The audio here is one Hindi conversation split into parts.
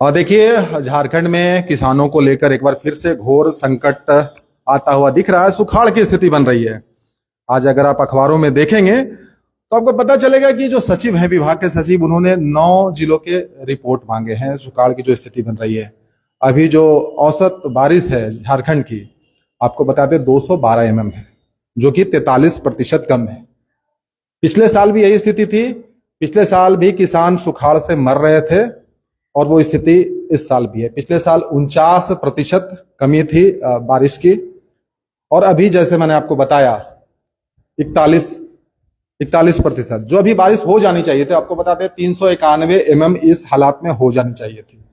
और देखिए झारखंड में किसानों को लेकर एक बार फिर से घोर संकट आता हुआ दिख रहा है। सुखाड़ की स्थिति बन रही है। आज अगर आप अखबारों में देखेंगे तो आपको पता चलेगा कि जो सचिव हैं, विभाग के सचिव, उन्होंने 9 जिलों के रिपोर्ट मांगे हैं सुखाड़ की जो स्थिति बन रही है। अभी जो औसत बारिश है झारखंड की, आपको बता दें 212 mm है, जो कि 43% कम है। पिछले साल भी यही स्थिति थी। पिछले साल भी किसान सुखाड़ से मर रहे थे और वो स्थिति इस साल भी है। पिछले साल 49% कमी थी बारिश की, और अभी जैसे मैंने आपको बताया 41% जो अभी बारिश हो जानी चाहिए थी। आपको बता दें 391 mm इस हालात में हो जानी चाहिए थी।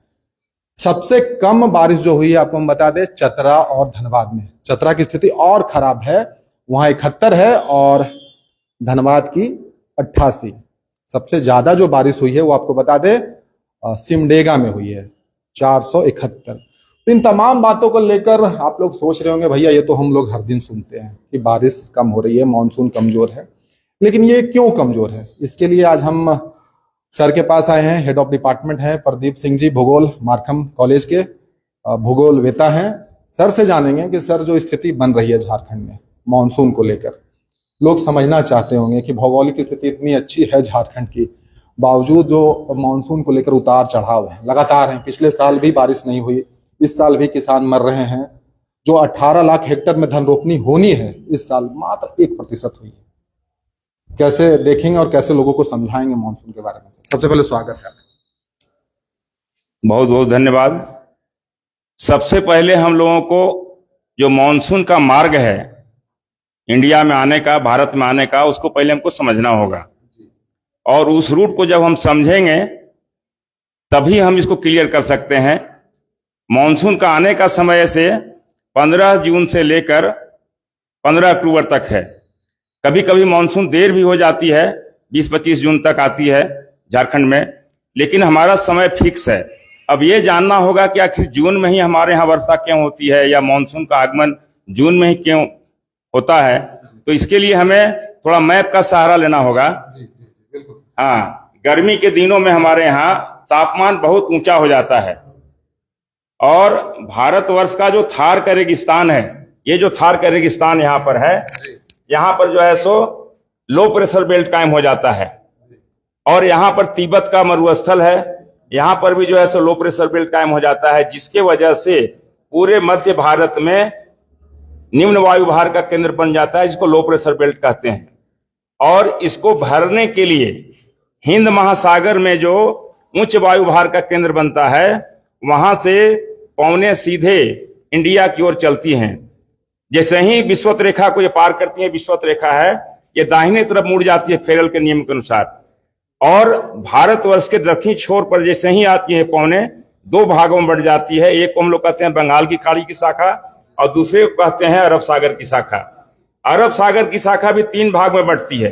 सबसे कम बारिश जो हुई है, आपको हम बता दें, चतरा और धनबाद में। चतरा की स्थिति और खराब है, वहां 71 है और धनबाद की 88। सबसे ज्यादा जो बारिश हुई है वो आपको बता दें सिमडेगा में हुई है, 471। तो इन तमाम बातों को लेकर आप लोग सोच रहे होंगे, भैया ये तो हम लोग हर दिन सुनते हैं कि बारिश कम हो रही है, मानसून कमजोर है, लेकिन ये क्यों कमजोर है? इसके लिए आज हम सर के पास आए हैं। हेड ऑफ डिपार्टमेंट है प्रदीप सिंह जी, भूगोल, मारखम कॉलेज के भूगोल वेता हैं। सर से जानेंगे कि सर जो स्थिति बन रही है झारखंड में मानसून को लेकर, लोग समझना चाहते होंगे कि भौगोलिक स्थिति इतनी अच्छी है झारखंड की, बावजूद जो मानसून को लेकर उतार चढ़ाव है, लगातार है। पिछले साल भी बारिश नहीं हुई, इस साल भी किसान मर रहे हैं। जो 18 लाख हेक्टेयर में धन रोपनी होनी है, इस साल मात्र 1% हुई है। कैसे देखेंगे और कैसे लोगों को समझाएंगे मानसून के बारे में? सबसे पहले स्वागत है। बहुत बहुत धन्यवाद। सबसे पहले हम लोगों को जो मानसून का मार्ग है इंडिया में आने का, भारत में आने का, उसको पहले हमको समझना होगा, और उस रूट को जब हम समझेंगे तभी हम इसको क्लियर कर सकते हैं। मानसून का आने का समय से 15 जून से लेकर 15 अक्टूबर तक है। कभी कभी मानसून देर भी हो जाती है, 20-25 जून तक आती है झारखंड में, लेकिन हमारा समय फिक्स है। अब ये जानना होगा कि आखिर जून में ही हमारे यहाँ वर्षा क्यों होती है, या मानसून का आगमन जून में ही क्यों होता है। तो इसके लिए हमें थोड़ा मैप का सहारा लेना होगा। हाँ, गर्मी के दिनों में हमारे यहाँ तापमान बहुत ऊंचा हो जाता है, और भारतवर्ष का जो थार का रेगिस्तान है, ये जो थार का रेगिस्तान यहाँ पर है, यहाँ पर जो है सो लो प्रेशर बेल्ट कायम हो जाता है, और यहाँ पर तिब्बत का मरुस्थल है, यहाँ पर भी जो है सो लो प्रेशर बेल्ट कायम हो जाता है, जिसके वजह से पूरे मध्य भारत में निम्न वायु भार का केंद्र बन जाता है, जिसको लो प्रेशर बेल्ट कहते हैं। और इसको भरने के लिए हिंद महासागर में जो उच्च वायु भार का केंद्र बनता है, वहां से पवनें सीधे इंडिया की ओर चलती हैं। जैसे ही विषुवत रेखा को ये पार करती है, विषुवत रेखा है, ये दाहिने तरफ मुड़ जाती है फेरल के नियम के अनुसार, और भारतवर्ष के दक्षिणी छोर पर जैसे ही आती है पवनें, 2 भागों में बढ़ जाती है। एक को हम लोग कहते हैं बंगाल की खाड़ी की शाखा, और दूसरे को कहते हैं अरब सागर की शाखा। अरब सागर की शाखा भी 3 भाग में बढ़ती है,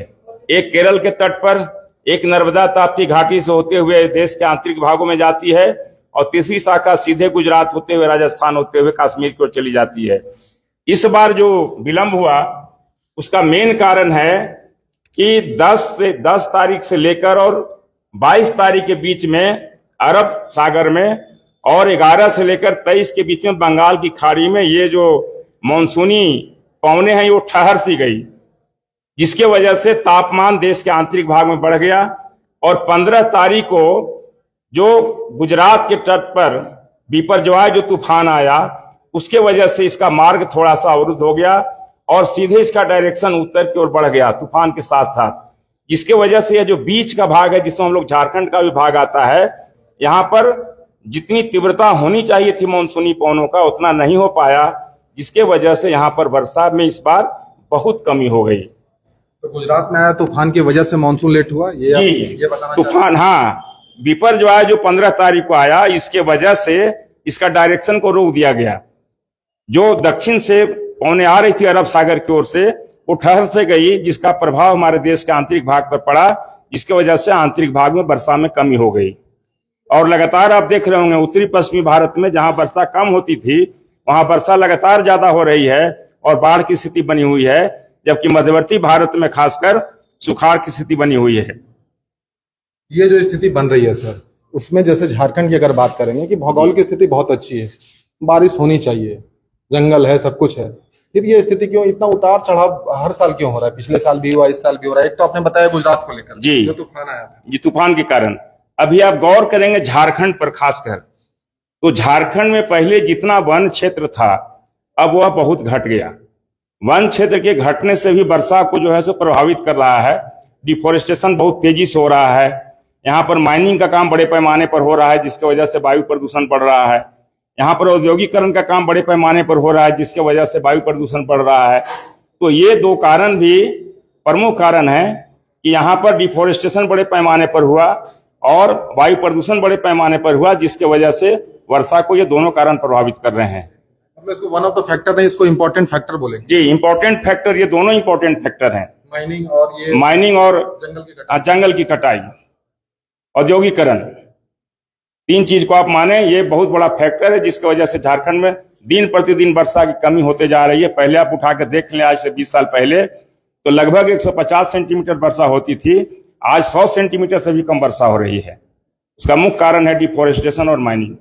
एक केरल के तट पर, एक नर्मदा ताप्ती घाटी से होते हुए देश के आंतरिक भागों में जाती है, और तीसरी शाखा सीधे गुजरात होते हुए, राजस्थान होते हुए कश्मीर की ओर चली जाती है। इस बार जो विलंब हुआ उसका मेन कारण है कि 10 तारीख से लेकर और 22 तारीख के बीच में अरब सागर में, और 11 से लेकर 23 के बीच में बंगाल की खाड़ी में ये जो मानसूनी पवनें हैं वो ठहर सी गई, जिसके वजह से तापमान देश के आंतरिक भाग में बढ़ गया। और 15 तारीख को जो गुजरात के तट पर बिपरजॉय जो तूफान आया, उसके वजह से इसका मार्ग थोड़ा सा अवरुद्ध हो गया, और सीधे इसका डायरेक्शन उत्तर की ओर बढ़ गया तूफान के साथ साथ, जिसके वजह से यह जो बीच का भाग है, जिसमें हम लोग झारखंड का भी भाग आता है, यहाँ पर जितनी तीव्रता होनी चाहिए थी मानसूनी पवनों का, उतना नहीं हो पाया, जिसके वजह से यहाँ पर वर्षा में इस बार बहुत कमी हो गई। तो गुजरात में आया तूफान की वजह से मानसून लेट हुआ, ये बताना तूफान, हाँ, बिपरजॉय जो 15 तारीख को आया, इसके वजह से इसका डायरेक्शन को रोक दिया गया। जो दक्षिण से पवनें आ रही थी अरब सागर की ओर से, वो ठहर से गई, जिसका प्रभाव हमारे देश के आंतरिक भाग पर पड़ा, जिसकी वजह से आंतरिक भाग में वर्षा में कमी हो गई। और लगातार आप देख रहे होंगे उत्तरी पश्चिमी भारत में जहां वर्षा कम होती थी, वहां वर्षा लगातार ज्यादा हो रही है और बाढ़ की स्थिति बनी हुई है, जबकि मध्यवर्ती भारत में खासकर सुखाड़ की स्थिति बनी हुई है। ये जो स्थिति बन रही है सर, उसमें जैसे झारखंड की अगर बात करेंगे कि भूगोल की स्थिति बहुत अच्छी है, बारिश होनी चाहिए, जंगल है, सब कुछ है, फिर ये स्थिति क्यों इतना उतार चढ़ाव हर साल क्यों हो रहा है? पिछले साल भी हुआ, इस साल भी हो रहा है। एक तो आपने बताया गुजरात को लेकर जी। जो तूफान आया था। जी, तूफान के कारण अभी आप गौर करेंगे झारखंड पर खासकर, तो झारखंड में पहले जितना वन क्षेत्र था अब वह बहुत घट गया। वन क्षेत्र के घटने से भी वर्षा को जो है सो प्रभावित कर रहा है। डिफोरेस्टेशन बहुत तेजी से हो रहा है। यहाँ पर माइनिंग का काम बड़े पैमाने पर हो रहा है, जिसकी वजह से वायु प्रदूषण बढ़ रहा है। यहाँ पर औद्योगिकरण का काम बड़े पैमाने पर हो रहा है, जिसकी वजह से वायु प्रदूषण बढ़ रहा है। तो ये दो कारण भी प्रमुख कारण है कि यहाँ पर डिफोरेस्टेशन बड़े पैमाने पर हुआ और वायु प्रदूषण बड़े पैमाने पर हुआ, जिसके वजह से वर्षा को ये दोनों कारण प्रभावित कर रहे हैं। मतलब इसको वन ऑफ द फैक्टर नहीं, इसको इंपॉर्टेंट फैक्टर बोलेंगे। जी, इंपॉर्टेंट फैक्टर, ये दोनों इंपॉर्टेंट फैक्टर हैं, माइनिंग और जंगल की कटाई, औद्योगिकरण, तीन चीज को आप माने, ये बहुत बड़ा फैक्टर है जिसकी वजह से झारखंड में दिन प्रतिदिन वर्षा की कमी होते जा रही है। पहले आप उठा के देख लें, आज से 20 साल पहले तो लगभग 150 सेंटीमीटर वर्षा होती थी, आज 100 सेंटीमीटर से भी कम वर्षा हो रही है। इसका मुख्य कारण है डिफोरेस्टेशन और माइनिंग।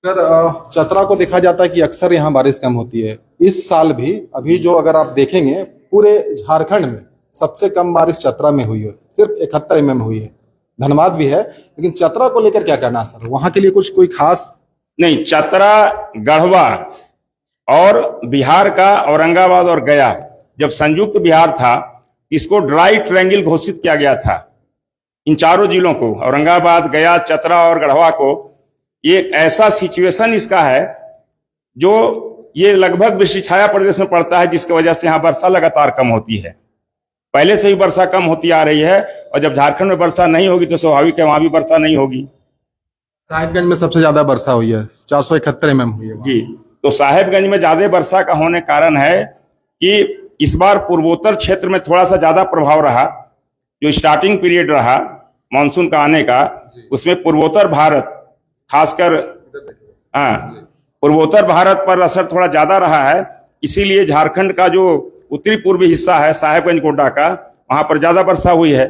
सर, चतरा को देखा जाता है कि अक्सर यहाँ बारिश कम होती है। इस साल भी अभी जो अगर आप देखेंगे पूरे झारखंड में सबसे कम बारिश चतरा में हुई है, सिर्फ 71 mm हुई है। धनबाद भी है, लेकिन चतरा को लेकर क्या कहना सर? वहां के लिए कुछ कोई खास नहीं, चतरा, गढ़वा और बिहार का औरंगाबाद और गया जब संयुक्त बिहार था, इसको ड्राई ट्रायंगल घोषित किया गया था। इन चारों जिलों को, औरंगाबाद, गया, चतरा और गढ़वा को, ये ऐसा सिचुएशन इसका है जो ये लगभग विषि छाया प्रदेश में पड़ता है, जिसकी वजह से यहाँ वर्षा लगातार कम होती है। पहले से ही वर्षा कम होती आ रही है और जब झारखंड में वर्षा नहीं होगी तो स्वाभाविक है वहां भी वर्षा नहीं होगी। साहिबगंज में सबसे ज्यादा वर्षा हुई है, 471 mm हुई है जी। तो साहेबगंज में ज्यादा वर्षा का होने कारण है कि इस बार पूर्वोत्तर क्षेत्र में थोड़ा सा ज्यादा प्रभाव रहा। जो स्टार्टिंग पीरियड रहा मानसून का आने का, उसमें पूर्वोत्तर भारत, खासकर पूर्वोत्तर भारत पर असर थोड़ा ज्यादा रहा है। इसीलिए झारखंड का जो उत्तरी पूर्वी हिस्सा है साहेबगंज गोड्डा का, वहां पर ज्यादा वर्षा हुई है।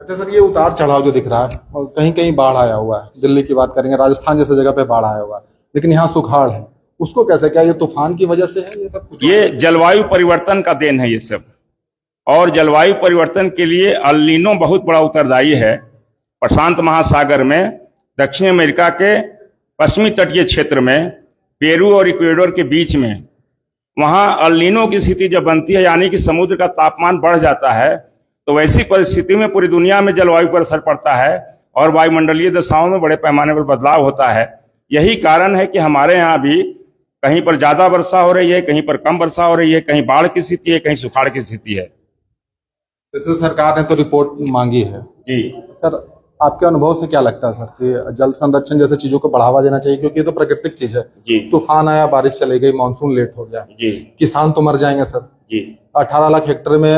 अच्छा सर, ये उतार चढ़ाव जो दिख रहा है और कहीं कहीं बाढ़ आया हुआ है, दिल्ली की बात करेंगे, राजस्थान जैसे जगह पे बाढ़ आया हुआ है, लेकिन यहाँ सुखाड़ है, उसको कैसे, क्या ये तूफान की वजह से है? ये सब कुछ ये जलवायु परिवर्तन का देन है ये सब। और जलवायु परिवर्तन के लिए अल नीनो बहुत बड़ा उत्तरदायी है। प्रशांत महासागर में, दक्षिण अमेरिका के पश्चिमी तटीय क्षेत्र में, पेरू और इक्वेडोर के बीच में, वहां अल नीनो की स्थिति जब बनती है, यानी कि समुद्र का तापमान बढ़ जाता है, तो वैसी परिस्थिति में पूरी दुनिया में जलवायु पर असर पड़ता है और वायुमंडलीय दशाओं में बड़े पैमाने पर बदलाव होता है। यही कारण है कि हमारे यहाँ भी कहीं पर ज्यादा वर्षा हो रही है, कहीं पर कम वर्षा हो रही है, कहीं बाढ़ की स्थिति है, कहीं सुखाड़ की स्थिति है। जैसे सरकार ने तो रिपोर्ट मांगी है जी सर, आपके अनुभव से क्या लगता है सर कि जल संरक्षण जैसे चीजों को बढ़ावा देना चाहिए? क्योंकि ये तो प्राकृतिक चीज है। जी। तूफान आया, बारिश चली गई, मानसून लेट हो गया, जी, किसान तो मर जाएंगे सर। जी। 18 लाख हेक्टेयर में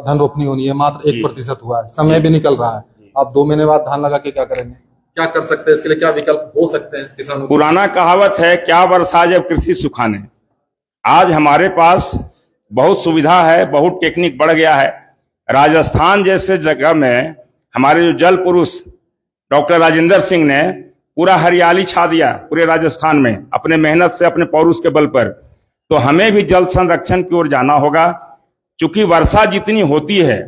धन रोपनी होनी है, मात्र 1% हुआ है, समय भी निकल रहा है। आप 2 महीने बाद धान लगा के क्या करेंगे? क्या कर सकते हैं? इसके लिए क्या विकल्प हो सकते हैं किसानों को? पुराना कहावत है, क्या वर्षा जब कृषि सुखाने। आज हमारे पास बहुत सुविधा है, बहुत टेक्निक बढ़ गया है। राजस्थान जैसे जगह में हमारे जो जल पुरुष डॉक्टर राजेंद्र सिंह ने पूरा हरियाली छा दिया पूरे राजस्थान में, अपने मेहनत से, अपने पौरुष के बल पर। तो हमें भी जल संरक्षण की ओर जाना होगा। क्योंकि वर्षा जितनी होती है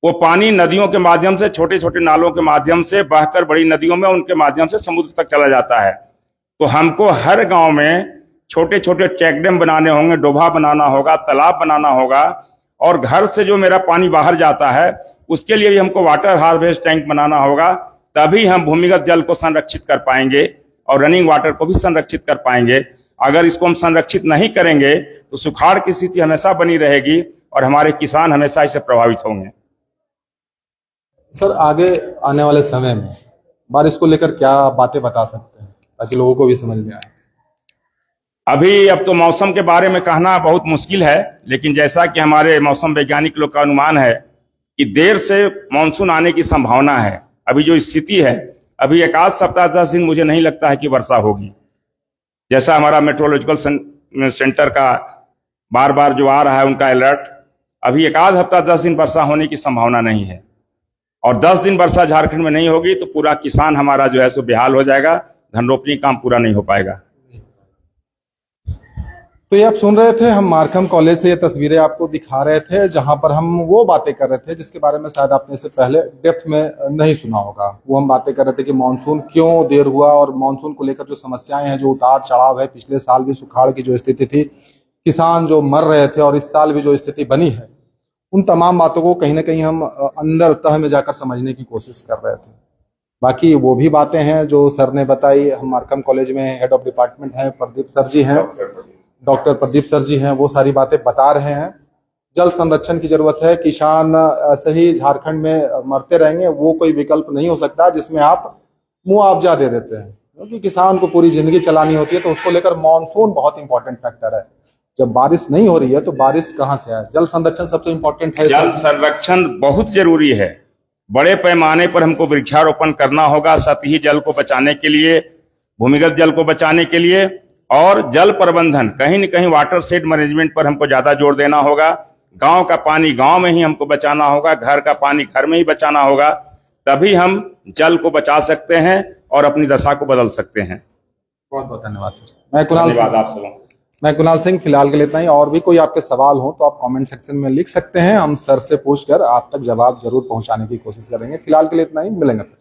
वो पानी नदियों के माध्यम से, छोटे छोटे नालों के माध्यम से बहकर बड़ी नदियों में, उनके माध्यम से समुद्र तक चला जाता है। तो हमको हर गांव में छोटे छोटे चेक डैम बनाने होंगे, डोभा बनाना होगा, तालाब बनाना होगा, और घर से जो मेरा पानी बाहर जाता है उसके लिए भी हमको वाटर हार्वेस्ट टैंक बनाना होगा। तभी हम भूमिगत जल को संरक्षित कर पाएंगे और रनिंग वाटर को भी संरक्षित कर पाएंगे। अगर इसको हम संरक्षित नहीं करेंगे तो सुखाड़ की स्थिति हमेशा बनी रहेगी और हमारे किसान हमेशा इससे प्रभावित होंगे। सर, आगे आने वाले समय में बारिश को लेकर क्या बातें बता सकते हैं ताकि लोगों को भी समझ में आए? अभी अब तो मौसम के बारे में कहना बहुत मुश्किल है, लेकिन जैसा कि हमारे मौसम वैज्ञानिक लोग का अनुमान है कि देर से मानसून आने की संभावना है। अभी जो स्थिति है, अभी 1 सप्ताह 10 दिन मुझे नहीं लगता है कि वर्षा होगी। जैसा हमारा मेट्रोलॉजिकल सेंटर का बार बार जो आ रहा है उनका अलर्ट, अभी 1 हफ्ता 10 दिन वर्षा होने की संभावना नहीं है। और 10 दिन वर्षा झारखंड में नहीं होगी तो पूरा किसान हमारा जो है सो बेहाल हो जाएगा, धन रोपनी काम पूरा नहीं हो पाएगा। तो ये आप सुन रहे थे, हम मार्कम कॉलेज से ये तस्वीरें आपको दिखा रहे थे जहां पर हम वो बातें कर रहे थे जिसके बारे में शायद आपने इससे पहले डेप्थ में नहीं सुना होगा। वो हम बातें कर रहे थे कि मानसून क्यों देर हुआ और मानसून को लेकर जो समस्याएं हैं, जो उतार चढ़ाव है, पिछले साल भी सुखाड़ की जो स्थिति थी, किसान जो मर रहे थे और इस साल भी जो स्थिति बनी है, उन तमाम बातों को कहीं ना कहीं हम अंदर तह में जाकर समझने की कोशिश कर रहे थे। बाकी वो भी बातें हैं जो सर ने बताई। हम मार्कम कॉलेज में हेड ऑफ डिपार्टमेंट हैं, प्रदीप सर जी हैं, डॉक्टर प्रदीप सर जी हैं, वो सारी बातें बता रहे हैं। जल संरक्षण की जरूरत है, किसान ऐसे ही झारखंड में मरते रहेंगे वो कोई विकल्प नहीं हो सकता जिसमें आप मुआवजा दे देते हैं, क्योंकि किसान को पूरी जिंदगी चलानी होती है। तो उसको लेकर मानसून बहुत इंपॉर्टेंट फैक्टर है। जब बारिश नहीं हो रही है तो बारिश कहाँ से आए? जल संरक्षण सबसे इंपॉर्टेंट है। जल संरक्षण बहुत जरूरी है। बड़े पैमाने पर हमको वृक्षारोपण करना होगा सतही जल को बचाने के लिए, भूमिगत जल को बचाने के लिए, और जल प्रबंधन कहीं न कहीं वाटर शेड मैनेजमेंट पर हमको ज्यादा जोर देना होगा। गांव का पानी गांव में ही हमको बचाना होगा, घर का पानी घर में ही बचाना होगा, तभी हम जल को बचा सकते हैं और अपनी दशा को बदल सकते हैं। बहुत बहुत धन्यवाद सर। मैं कुणाल सिंह, आप फिलहाल के लिए इतना ही। और भी कोई आपके सवाल हो तो आप कमेंट सेक्शन में लिख सकते हैं, हम सर से पूछकर आप तक जवाब जरूर पहुंचाने की कोशिश करेंगे। फिलहाल के लिए इतना ही, मिलेंगे फिर।